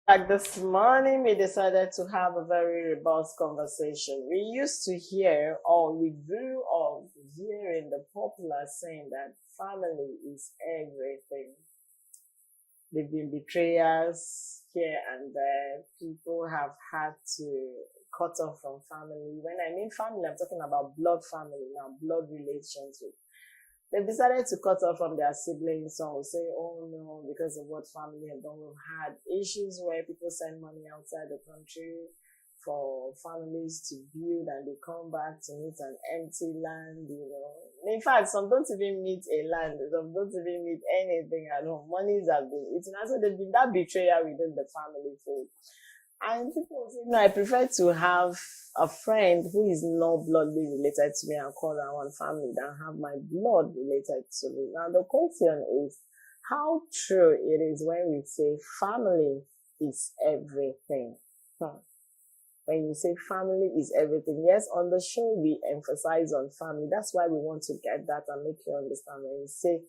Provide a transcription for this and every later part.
Like this morning, we decided to have a very robust conversation. We used to hear, or we grew up hearing the popular saying that family is everything. There've been betrayals here and there. People have had to cut off from family. When I mean family, I'm talking about blood family now, blood relationship. They've decided to cut off from their siblings. Some will say, oh no, because of what family have done. We've had issues where people send money outside the country for families to build and they come back to meet an empty land. In fact, some don't even meet a land, some don't even meet anything at home. Monies have been eaten. And so there's been that betrayal within the family fold. And people say, no, I prefer to have a friend who is not bloodly related to me and call that one family than have my blood related to me. Now, the question is how true it is when we say family is everything. When you say family is everything, yes, on the show we emphasize on family. That's why we want to get that and make you understand. When you say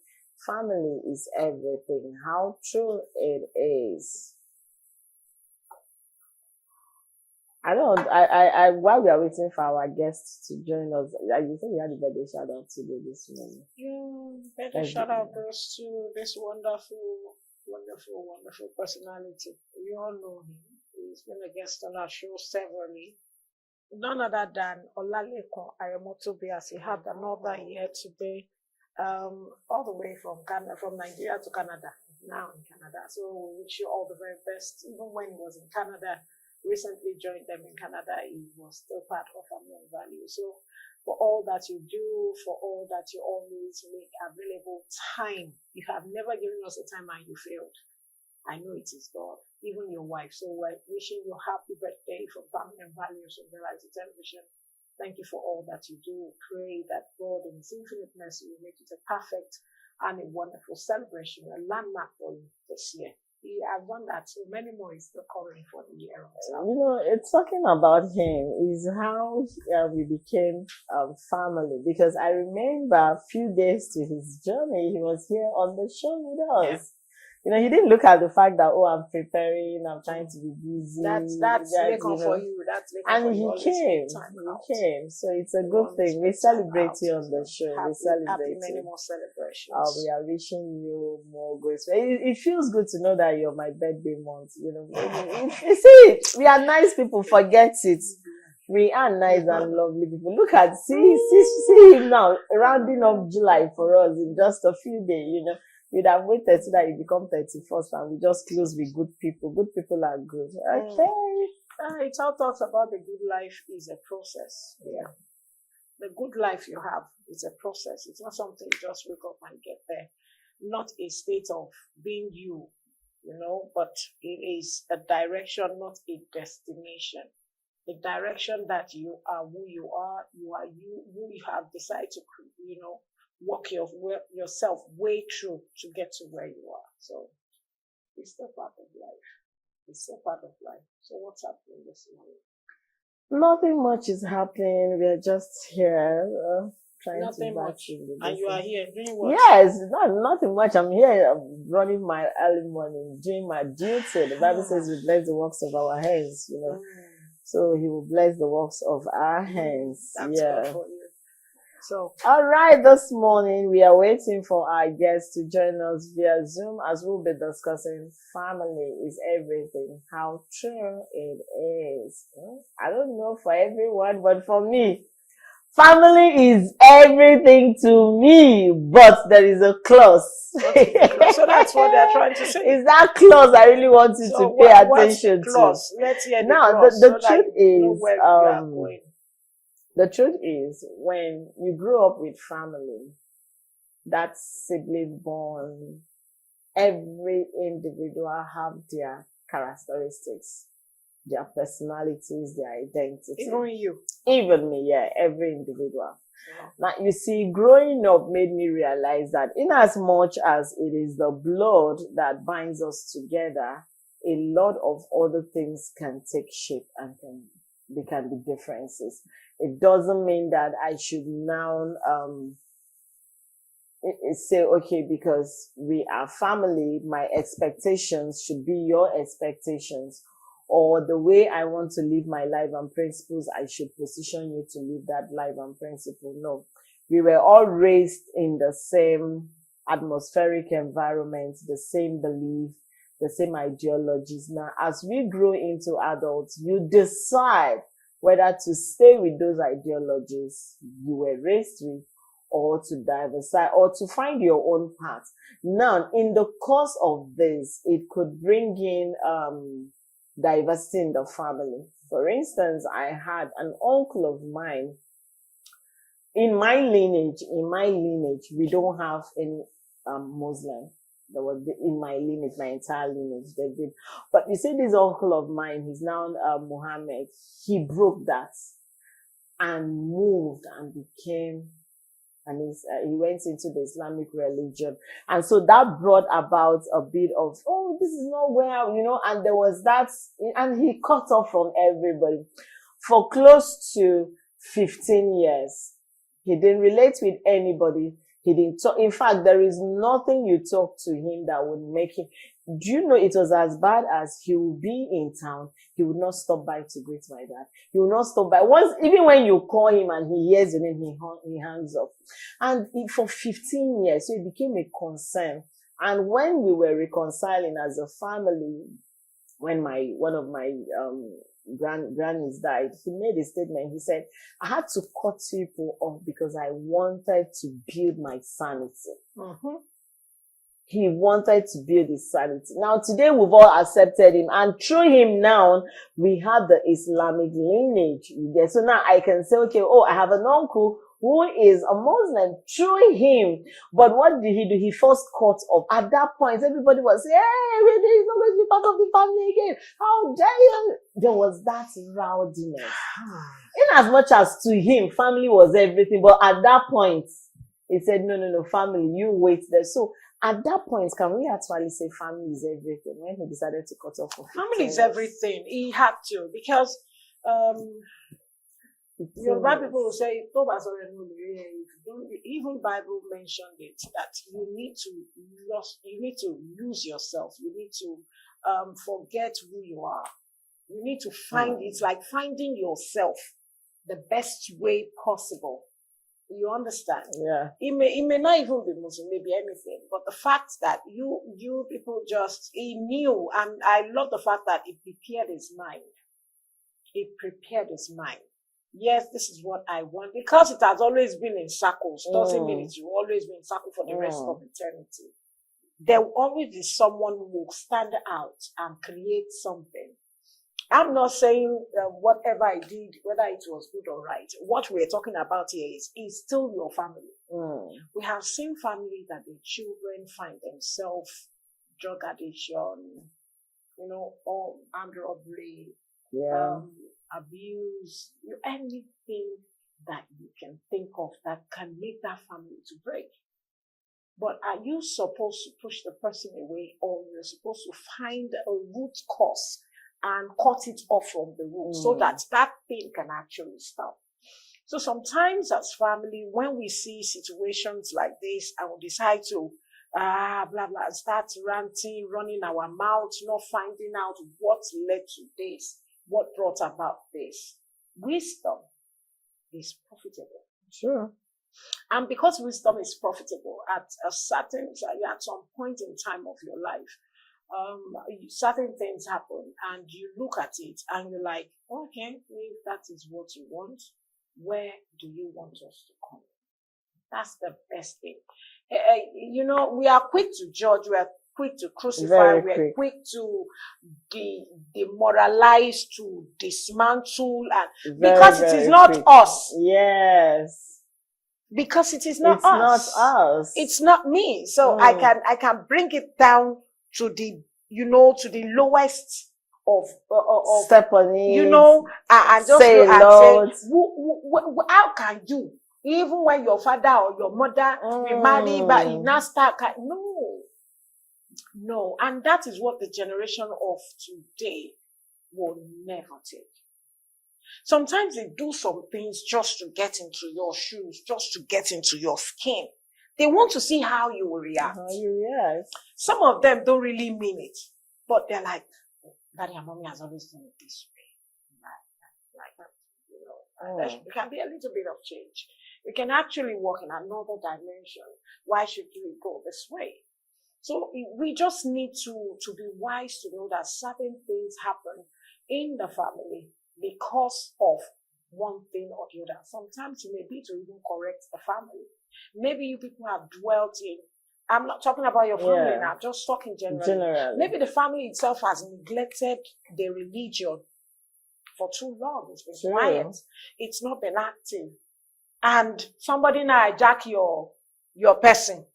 family is everything, how true it is. While we are waiting for our guests to join us, you think we had a birthday shout out to do this morning. Yeah, better shout out goes to this wonderful personality. We all know him. He's been a guest on our show severally. None other than Olaleko Ayamoto Bias. He had another here today, all the way from Canada, from Nigeria to Canada, now in Canada. So we wish you all the very best. Even when he was in Canada, recently joined them in Canada, he was still part of Family Value. So for all that you do, for all that you always make available time, you have never given us a time and you failed. I know it is God, even your wife. So we're wishing you happy birthday from Family and Values of Variety Television. Thank you for all that you do. Pray that God in His infinite mercy will make it a perfect and a wonderful celebration, a landmark for you this year. I've done that, so many more is still coming for the year. It's talking about him is how we became family, because I remember a few days to his journey, he was here on the show with us. Yeah. He didn't look at the fact that, I'm preparing, I'm trying to be busy. That's for you. And he came. So it's a good thing. We celebrate you on the show. We celebrate many more celebrations. We are wishing you more grace. It feels good to know that you're my birthday month. You see, we are nice people. Forget it. We are nice and lovely people. Look at see him now rounding up July for us in just a few days. We'd have waited so that you become 31st and we just close with good people. Good people are good. Okay. It all talks about the good life is a process. Yeah. The good life you have is a process. It's not something you just wake up and get there. Not a state of being you, but it is a direction, not a destination. The direction that you are who you are who you have decided to, walk yourself way through to get to where you are. So it's still part of life. It's still part of life. So what's happening this morning? Nothing much is happening. We're just here trying nothing to much. And you are here doing what? Yes, nothing much. I'm here running my early morning, doing my duty. The Bible says we bless the works of our hands, So He will bless the works of our hands. That's good for you. So, all right, this morning we are waiting for our guests to join us via Zoom as we'll be discussing family is everything, how true it is. I don't know for everyone, but for me, family is everything to me, but there is a clause. So that's what they're trying to say. Is that clause I really want you to pay attention to? Let's hear the now, clause the so truth is, the truth is, when you grow up with family, that sibling bond, every individual have their characteristics, their personalities, their identity. Even me, yeah, every individual. Yeah. Now, you see, growing up made me realize that in as much as it is the blood that binds us together, a lot of other things can take shape and there can be differences. It doesn't mean that I should now say, okay, because we are family, my expectations should be your expectations, or the way I want to live my life and principles, I should position you to live that life and principle. No, we were all raised in the same atmospheric environment, the same belief, the same ideologies. Now, as we grow into adults, you decide whether to stay with those ideologies you were raised with, or to diversify, or to find your own path. Now, in the course of this, it could bring in diversity in the family. For instance, I had an uncle of mine. In my lineage, we don't have any Muslim. There was in my lineage, my entire lineage, they did. But you see, this uncle of mine, he's now Muhammad. He broke that and moved and became, and he went into the Islamic religion. And so that brought about a bit of, oh, this is not where, and there was that, and he cut off from everybody. For close to 15 years, he didn't relate with anybody. He didn't talk. In fact, there is nothing you talk to him that would make him. Do you know it was as bad as he would be in town? He would not stop by to greet my dad. He would not stop by. Once, even when you call him and he hears your name, he hangs up. And for 15 years, so it became a concern. And when we were reconciling as a family, when one of my grannies died, he made a statement. He said, I had to cut people off because I wanted to build my sanity. Mm-hmm. He wanted to build his sanity. Now, today we've all accepted him, and through him now, we have the Islamic lineage. So now I can say, okay, I have an uncle who is a Muslim through him. But what did he do? He first cut off. At that point, everybody was saying, hey, he's not going to be part of the family again. How dare you? There was that rowdiness. In as much as to him, family was everything. But at that point, he said, no, family, you wait there. So at that point, can we actually say family is everything when he decided to cut off? Family is everything. He had to, because Yoruba people will say, even Bible mentioned it, that you need to lose yourself. You need to forget who you are. You need to find, it's like finding yourself the best way possible. You understand? Yeah. It may not even be Muslim, maybe anything, but the fact that you people he knew, and I love the fact that it prepared his mind. It prepared his mind. Yes, this is what I want, because it has always been in circles. Doesn't mean it will always be in circle for the rest of eternity. There will always be someone who will stand out and create something. I'm not saying whatever I did, whether it was good or right. What we're talking about here is still your family. We have seen families that the children find themselves drug addiction, or armed robbery, abuse, anything that you can think of that can make that family to break. But are you supposed to push the person away, or you're supposed to find a root cause and cut it off from the root so that thing can actually stop? So sometimes as family, when we see situations like this and we decide to blah blah, start ranting, running our mouths, not finding out what led to this, what brought about this. Wisdom is profitable. Sure. And because wisdom is profitable, at some point in time of your life, certain things happen and you look at it and you're like, okay, if that is what you want, where do you want us to come? That's the best thing. We are quick to judge, we are quick to crucify, we are quick to demoralize, to dismantle, and because it is not us. Yes. Because it is not us. It's not us. It's not me. So I can bring it down to the lowest of step on it. And just say, how can you, even when your father or your mother remarry, but you now start, no. And that is what the generation of today will never take. Sometimes they do some things just to get into your shoes, just to get into your skin. They want to see how you will react. How you react. Some of them don't really mean it, but they're like, Daddy and Mommy has always done it this way. Like that, you know. It can be a little bit of change. We can actually walk in another dimension. Why should we go this way? So we just need to be wise to know that certain things happen in the family because of one thing or the other. Sometimes it may be to even correct the family. Maybe you people have dwelt in, I'm not talking about your family now, just talking generally. Maybe the family itself has neglected the religion for too long. It's been quiet. It's not been active. And somebody now hijack your person.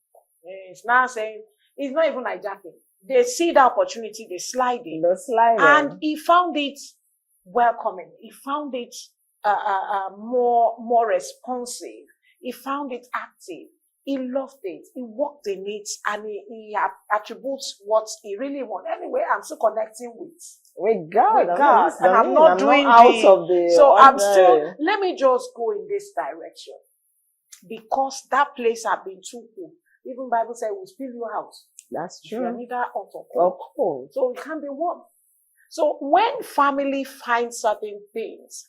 It's now saying, it's not even hijacking. They see the opportunity, they slide in. And he found it welcoming. He found it more responsive. He found it active. He loved it. He worked in it, and he attributes what he really wants. Anyway, I'm still connecting with God. And I'm not doing out of the. So I'm still. Let me just go in this direction, because that place I've been too cool. Even Bible says we'll spill you out. That's true. You're neither hot or cold. So it can't be warm. So when family finds certain things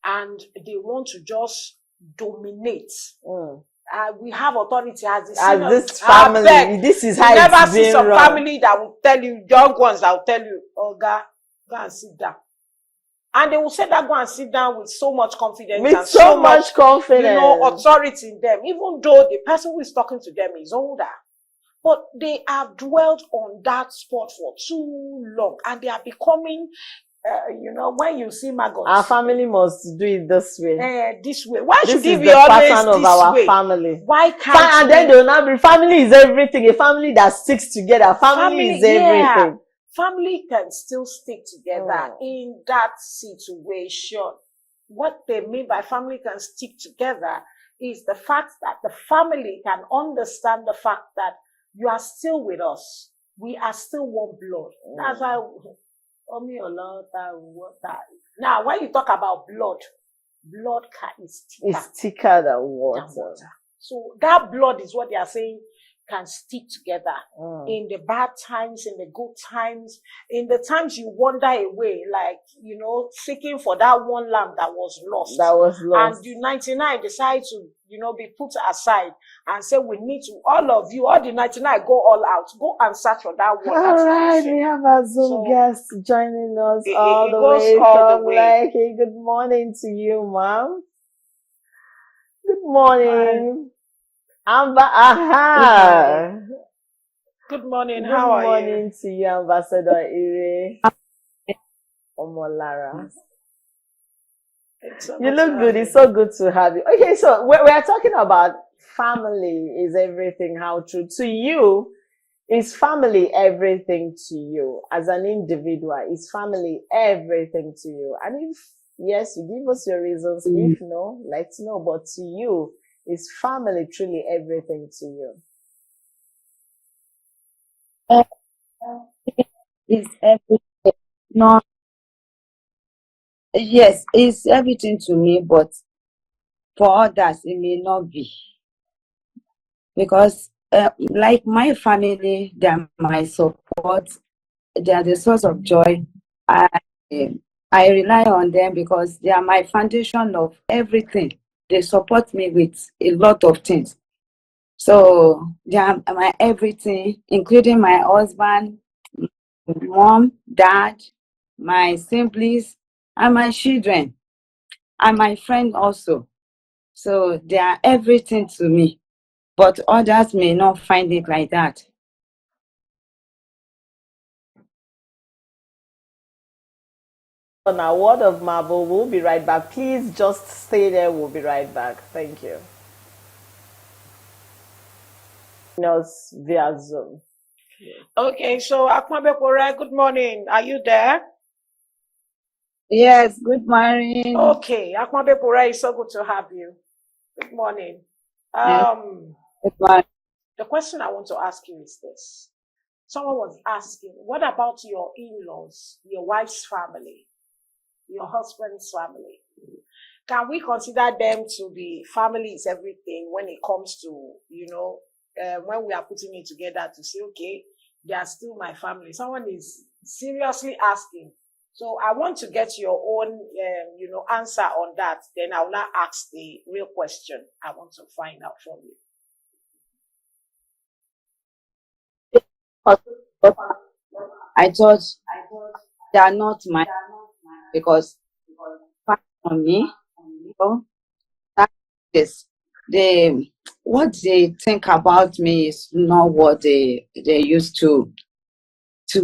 and they want to just dominate, we have authority as this family. This is how it's been. You never see some family that will tell you, young ones that will tell you, oh God, go and sit down. And they will say that go and sit down with so much confidence. With so much confidence. You know, authority in them. Even though the person who is talking to them is older. But they have dwelt on that spot for too long. And they are becoming, you know, when you see maggots. Our family must do it this way. This way. Why should it be always this way? This is the pattern of our family. Why can't and then they will not be, family is everything. A family that sticks together. Family is everything. Family can still stick together in that situation. What they mean by family can stick together is the fact that the family can understand the fact that you are still with us. We are still one blood. That's why now when you talk about blood is thicker. It's thicker than water. So that blood is what they are saying can stick together in the bad times, in the good times, in the times you wander away, like, you know, seeking for that one lamb that was lost. And the 99 decide to, you know, be put aside and say, we need to, all of you, all the 99 go all out, go and search for that one. All right, we have a Zoom guest joining us all the way from Lekki. Good morning to you, ma'am. Good morning. Good morning. How are you? Good morning to you, Ambassador Ire Omolara. You look good. It's so good to have you. Okay, so we're talking about family is everything. How true to you? Is family everything to you as an individual? Is family everything to you? And if yes, you give us your reasons. If no, let's know. But to you, is family truly everything to you? It's everything. No, yes, it's everything to me, but for others, it may not be. Because, like my family, they are my support, they are the source of joy. I rely on them because they are my foundation of everything. They support me with a lot of things. So they are my everything, including my husband, mom, dad, my siblings, and my children, and my friend also. So they are everything to me, but others may not find it like that. On our word of marvel, we'll be right back. Please just stay there. We'll be right back. Thank you. Us via Zoom. Okay, so Akmabekora, good morning. Are you there? Yes, good morning. Okay, Akmabekora, it's so good to have you. Good morning. Good morning. The question I want to ask you is this. Someone was asking, what about your in-laws, your wife's family, your husband's family? can we consider them to be family is everything when it comes to, when we are putting it together to say, okay, they are still my family? Someone is seriously asking. So I want to get your own, answer on that. Then I will now ask the real question I want to find out from you. I thought they are not mine because apart from me, you know, that is they what they think about me is not what they used to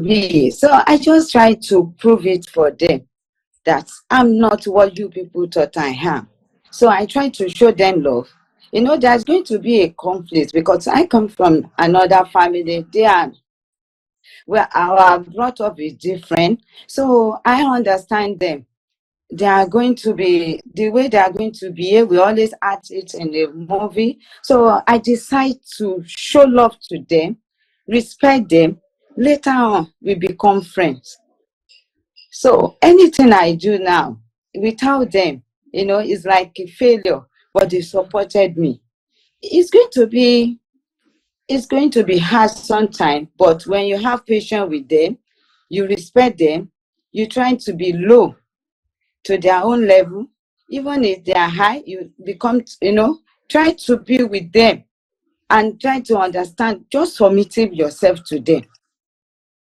be. So I just try to prove it for them that I'm not what you people thought I am. So I try to show them love. There's going to be a conflict because I come from another family. They are well, our brought up is different. So I understand them. They are going to be the way they are going to behave. We always act it in the movie. So I decide to show love to them, respect them. Later on, we become friends. So anything I do now without them, it's like a failure, but they supported me. It's going to be it's going to be hard sometimes, but when you have patience with them, you respect them, you try to be low to their own level, even if they are high, you become, try to be with them and try to understand, just submitting yourself to them.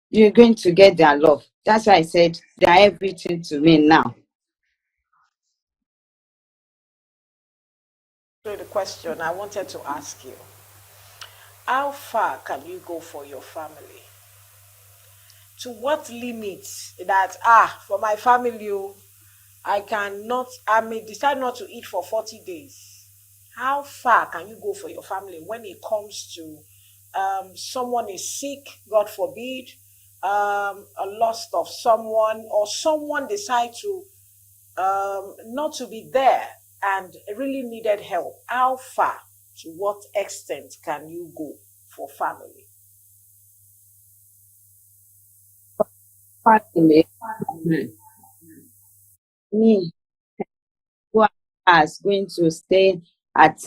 You're going to get their love. That's why I said they are everything to me now. So the question I wanted to ask you, how far can you go for your family? To what limits that, for my family, I may decide not to eat for 40 days. How far can you go for your family when it comes to someone is sick, God forbid, a loss of someone, or someone decide to not to be there and really needed help? How far, to what extent can you go for family? Family, me, who is going to stay at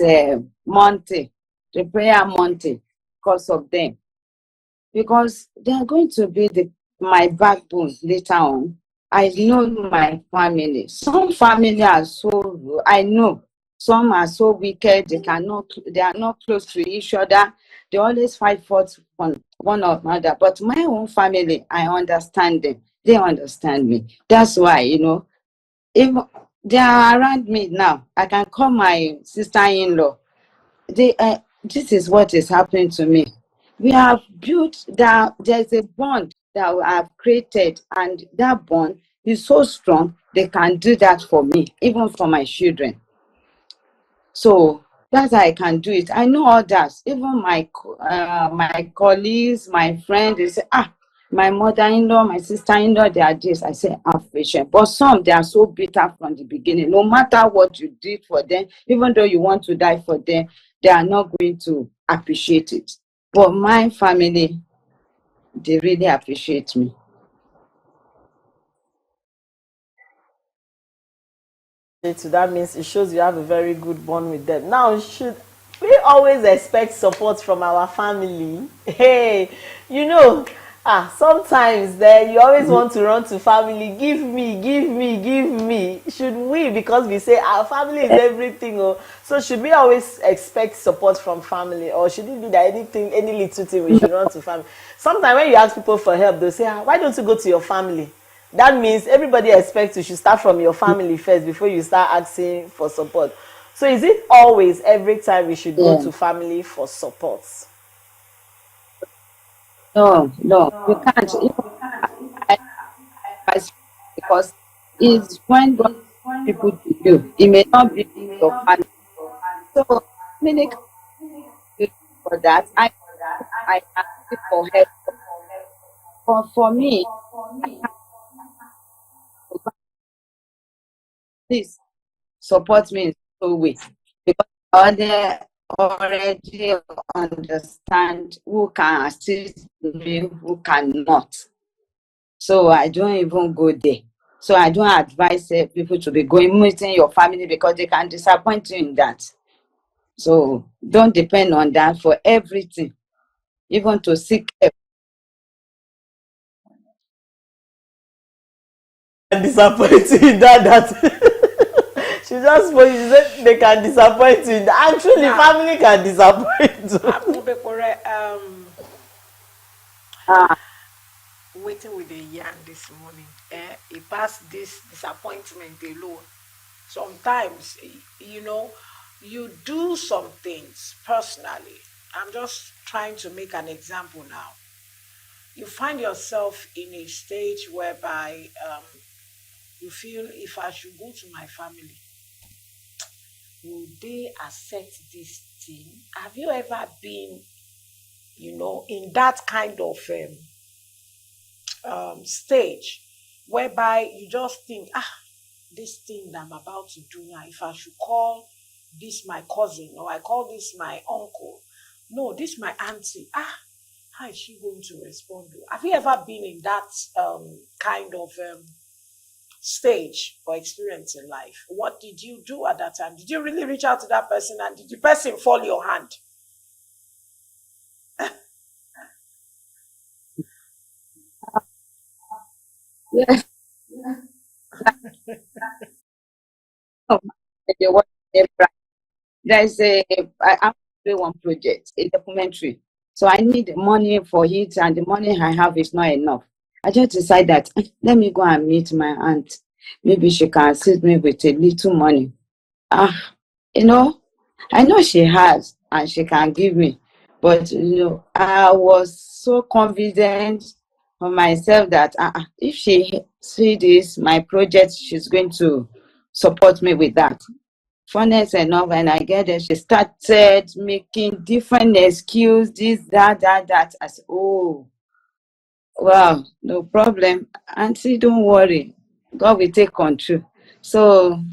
Monte, the prayer Monte, because of them. Because they are going to be my backbone later on. I know my family. Some family are so I know some are so wicked they are not close to each other. They always fight for one another. But my own family, I understand them. They understand me. That's why, if they are around me now, I can call my sister-in-law. This is what is happening to me. We have built that there's a bond that we have created, and that bond is so strong they can do that for me, even for my children. So that's how I can do it. I know others, even my colleagues, my friends, they say, my mother-in-law, my sister-in-law, they are this. I say, have patience. But some, they are so bitter from the beginning. No matter what you did for them, even though you want to die for them, they are not going to appreciate it. But my family, they really appreciate me. So that means it shows you have a very good bond with them. Now, should we always expect support from our family? Hey, sometimes then you always want to run to family, give me, give me, give me. Should we, because we say our family is everything, so should we always expect support from family, or should it be that any little thing we should run to family? Sometimes when you ask people for help, they'll say, why don't you go to your family? That means everybody expects you should start from your family first before you start asking for support. So is it always every time we should go to family for support? No, no, you can't. Because it's when God people to you, it may not be your family. So many for that. I ask for help. But for me, please support me in so way. Because they already understand who can assist me, who cannot. So I don't even go there. So I don't advise people to be going meeting your family because they can disappoint you in that. So don't depend on that for everything, even to seek help. And disappoint you in that she just spoke. She said they can disappoint you in that. Actually, Now, family can disappoint you. Ah, Waiting with the yarn this morning. He passed this disappointment alone. Sometimes, you do some things personally. I'm just trying to make an example now. You find yourself in a stage whereby you feel, if I should go to my family, will they accept this thing? Have you ever been, in that kind of stage whereby you just think, this thing that I'm about to do now, if I should call this my cousin or I call this my uncle, no, this my auntie, how is she going to respond? Have you ever been in that kind of stage or experience in life? What did you do at that time? Did you really reach out to that person, and did the person fall your hand? yes. Oh, okay, what- There's I'm doing one project, a documentary. So I need money for it, and the money I have is not enough. I just decided that let me go and meet my aunt. Maybe she can assist me with a little money. Ah, you know, I know she has and she can give me, but I was so confident on myself that if she see this, my project, she's going to support me with that. Funnest enough, when I get there, she started making different excuses, this, that. I said, oh, wow, no problem. Auntie, don't worry. God will take control. So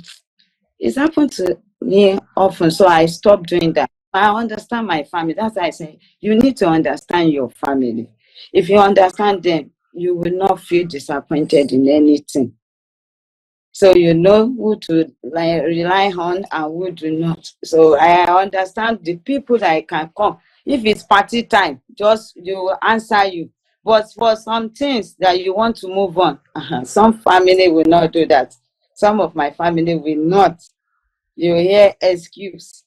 it's happened to me often, so I stopped doing that. I understand my family. That's why I say you need to understand your family. If you understand them, you will not feel disappointed in anything. So you know who to rely on and who do not. So I understand the people that I can come. If it's party time, just you will answer you. But for some things that you want to move on, some family will not do that. Some of my family will not. You hear excuse.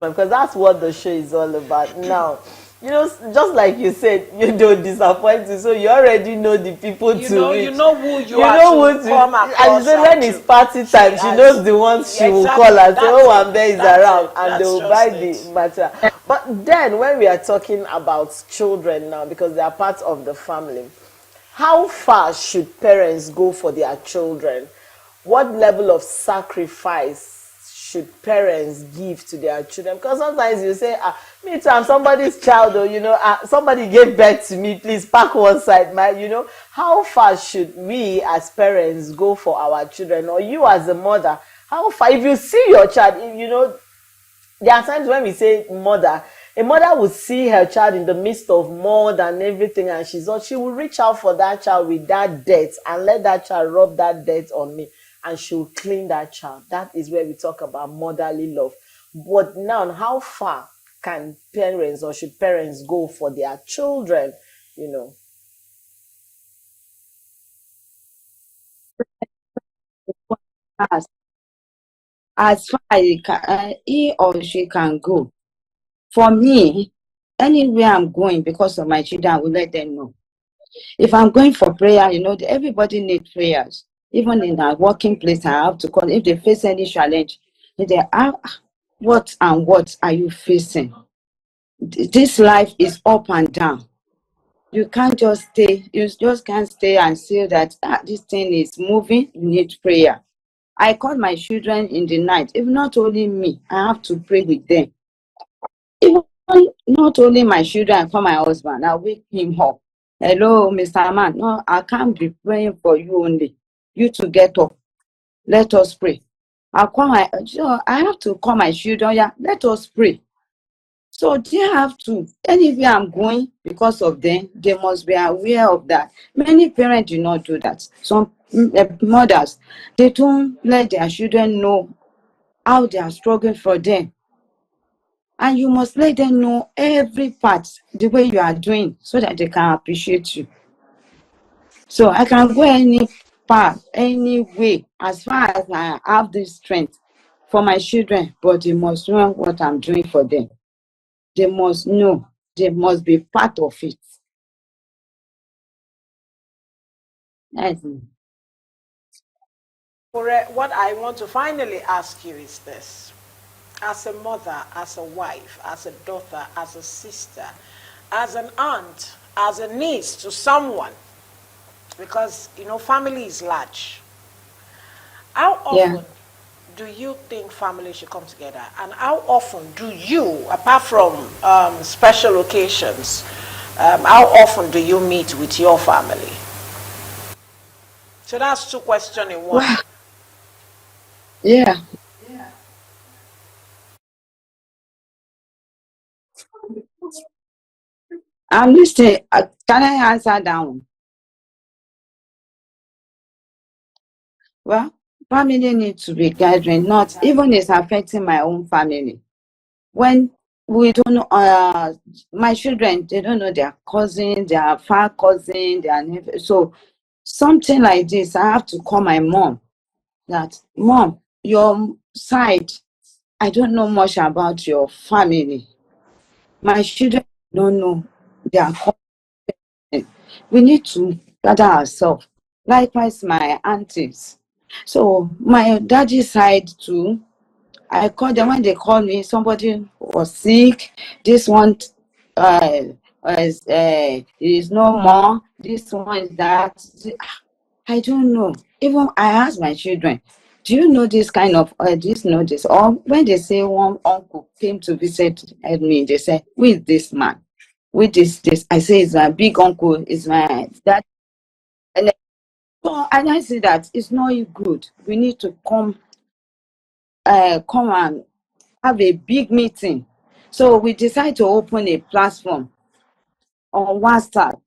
Because that's what the show is all about now. Just like you said, you don't disappoint you, so you already know the people to You reach. know who you You are know to who to. come And across so when it's to. party time, she knows the ones she will call and say, "Oh, Ambe is around," and they That's will just buy it. the matter. But then, when we are talking about children now, because they are part of the family, how far should parents go for their children? What level of sacrifice should parents give to their children? Because sometimes you say, me too, I'm somebody's child, or somebody gave birth to me, please pack one side. How far should we as parents go for our children, or you as a mother? How far, if you see your child, there are times when we say mother, a mother will see her child in the midst of mud and everything, and she will reach out for that child with that dirt and let that child rub that dirt on me, and she will clean that child. That is where we talk about motherly love. But now, how far can parents, or should parents go for their children? You know, As, as far as he or she can go. For me, anywhere I'm going because of my children, I will let them know. If I'm going for prayer, everybody needs prayers. Even in our working place, I have to call. If they face any challenge, if they are, what and what are you facing? This life is up and down. You can't just stay. You just can't stay and say that this thing is moving. You need prayer. I call my children in the night. If not only me, I have to pray with them. Even not only my children, I call my husband. I wake him up. Hello, Mr. Man. No, I can't be praying for you only. You to get up. Let us pray. I have to call my children. Yeah, let us pray. So they have to, anywhere I'm going, because of them, they must be aware of that. Many parents do not do that. Some mothers, they don't let their children know how they are struggling for them. And you must let them know every part, the way you are doing, so that they can appreciate you. So I can go any path, any way, as far as I have this strength for my children, but they must know what I'm doing for them. They must know. They must be part of it. That's it. What I want to finally ask you is this. As a mother, as a wife, as a daughter, as a sister, as an aunt, as a niece to someone, because family is large. How Yeah. often do you think family should come together, and how often do you, apart from special occasions, how often do you meet with your family? So that's two questions in one. Wow. Yeah. I'm listening. Can I answer that one? Well, family needs to be gathering, not even it's affecting my own family. When we don't know, my children, they don't know their cousin, their far cousin, their nephew. So something like this, I have to call my mom that, Mom, your side, I don't know much about your family. My children don't know their cousin. We need to gather ourselves. Likewise, my aunties. So my daddy side too, I called them when they called me. Somebody was sick. This one uh, is no more. This one is that. I don't know. Even I asked my children, do you know this kind of this know this? Or when they say one uncle came to visit me, they say, who is this man? With this? I say it's my big uncle, is my dad. And and I say that it's not good. We need to come and have a big meeting. So we decided to open a platform on WhatsApp.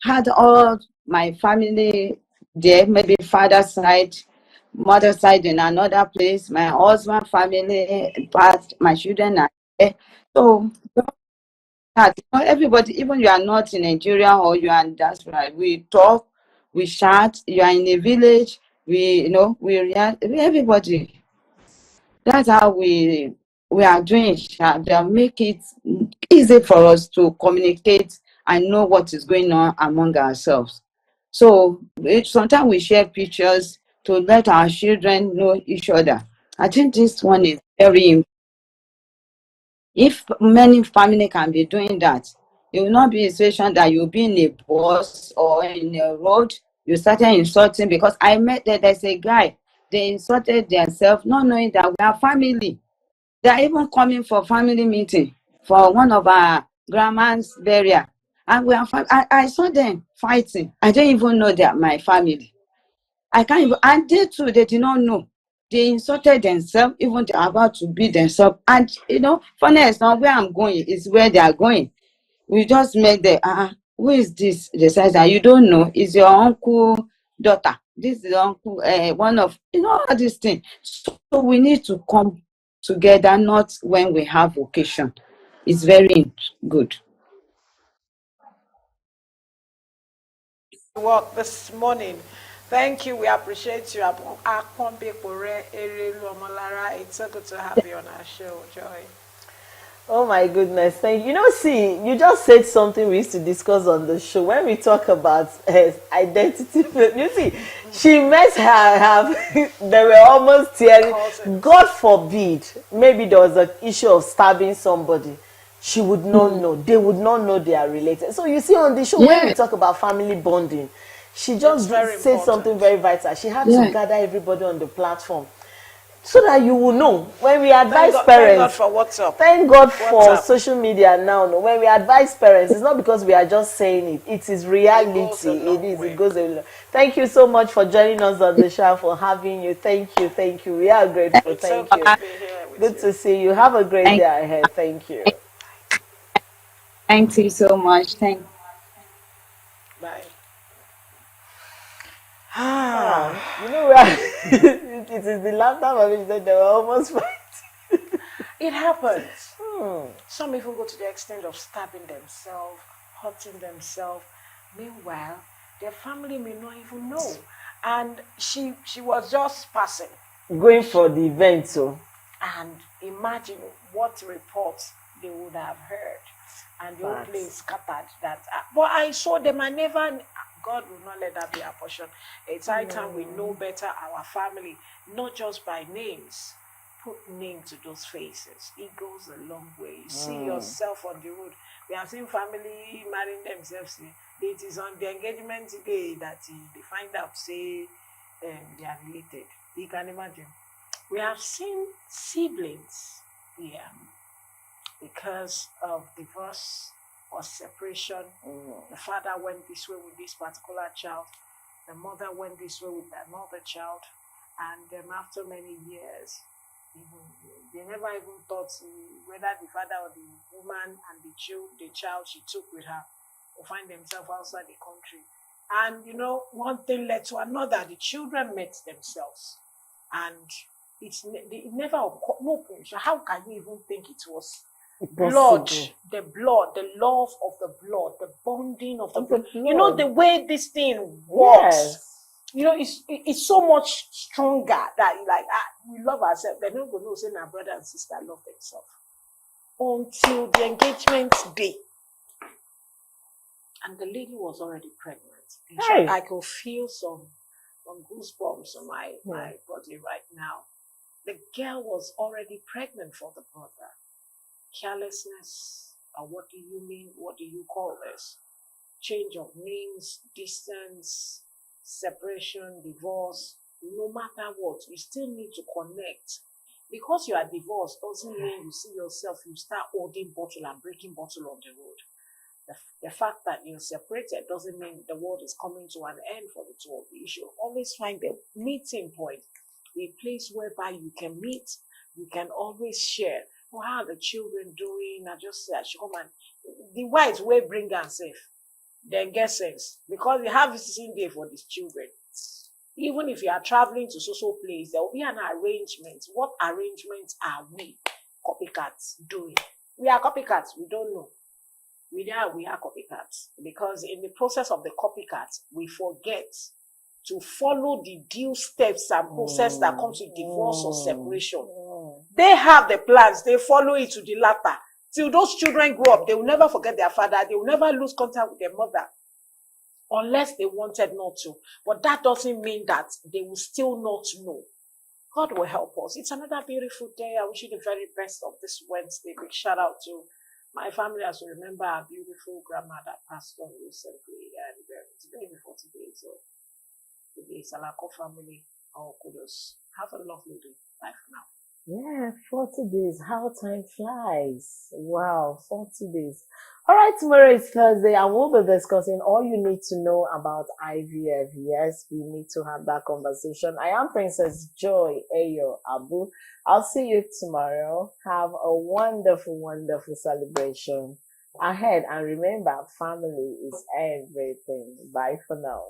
Had all my family there, maybe father side, mother side in another place, my husband family, part my children are there. So that everybody, even you are not in Nigeria or you are in diaspora, we talk, we chat. You are in a village, we react. Everybody, that's how we are doing it. They make it easy for us to communicate and know what is going on among ourselves. So sometimes we share pictures to let our children know each other. I think this one is very. If many family can be doing that, it will not be a situation that you'll be in a bus or in a road, you started insulting. Because I met that there's a guy, they insulted themselves, not knowing that we are family. They are even coming for family meeting for one of our grandma's burial. And I saw them fighting. I don't even know they are my family. I can't even, and they too, they did not know. They insulted themselves, even they are about to beat themselves. And funny is not where I'm going, is where they are going. We just met the who is this? They said that you don't know, is your uncle daughter. This is uncle, one of all these things. So we need to come together, not when we have occasion. It's very good. Work this morning. Thank you. We appreciate you. It's so good to have you on our show, Joy. Oh my goodness, thank you. See, you just said something we used to discuss on the show when we talk about identity. You see, she met they were almost tearing. Cousins. God forbid, maybe there was an issue of stabbing somebody. She would not know. They would not know they are related. So you see, on the show, when we Yeah, talk about family bonding, she It's just very said something important. very vital. She had to yeah. gather everybody on the platform so that you will know. When we Thank advise God, thank God parents, for WhatsApp. thank God for WhatsApp. social media now. No, when we advise parents, it's not because we are just saying it. It is It goes reality. a It long is. It way. goes a long. Thank you so much for joining us on the show, for having you. Thank you. Thank you. We are grateful. It's so Thank good you. to be here with Good you. to see you. Have a great Thank day ahead. Thank you. Thank you so much. Thank Bye. You know where it is the laughter of it that they were almost It happens. Hmm. Some even go to the extent of stabbing themselves, hurting themselves. Meanwhile, their family may not even know. And she was just passing. Going for the event, so And imagine what reports they would have heard. And the whole Facts. place scattered that. But I saw them, I never, God will not let that be our portion. It's high time we know better our family, not just by names. Put name to those faces. It goes a long way. You see yourself on the road. We have seen family marrying themselves. It is on the engagement day that they find out, say, they are related. You can imagine. We have seen siblings here because of divorce or separation. The father went this way with this particular child, the mother went this way with another child, and after many years, they never even thought whether the father or the woman and the child she took with her will find themselves outside the country. And one thing led to another. The children met themselves, and it never occurred. No, how can you even think it was blood, possible. the blood, the love of the blood, the bonding of the Of the blood? blood. The way this thing works. Yes. It's so much stronger that we love ourselves. They're not going to say our brother and sister love themselves until the engagement day. And the lady was already pregnant. In Hey. fact, I could feel some goosebumps on my body right now. The girl was already pregnant for the brother. Carelessness, or what do you mean? What do you call this? Change of names, distance, separation, divorce. No matter what, you still need to connect. Because you are divorced doesn't mean you see yourself, you start holding bottle and breaking bottle on the road. The fact that you're separated doesn't mean the world is coming to an end for the two of you. You should always find a meeting point, a place whereby you can meet, you can always share. Well, how are the children doing? I just say I should come and the white way bring and safe. Then get sense. Because you have visiting day for these children. Even if you are traveling to social place, there will be an arrangement. What arrangements are we copycats doing? We are copycats, we don't know. We are copycats. Because in the process of the copycats, we forget to follow the due steps and process that comes with divorce or separation. They have the plans, they follow it to the latter. Till those children grow up, they will never forget their father, they will never lose contact with their mother. Unless they wanted not to. But that doesn't mean that they will still not know. God will help us. It's another beautiful day. I wish you the very best of this Wednesday. Big shout out to my family as we remember our beautiful grandma that passed on recently. And it's been 40 days. So today is Alako family. All kudos. Have a lovely day. Bye for now. Yeah, 40 days. How time flies. Wow, 40 days. All right, tomorrow is Thursday and we'll be discussing all you need to know about IVF. Yes, we need to have that conversation. I am Princess Joy Ayo Abu. I'll see you tomorrow. Have a wonderful, wonderful celebration ahead. And remember, family is everything. Bye for now.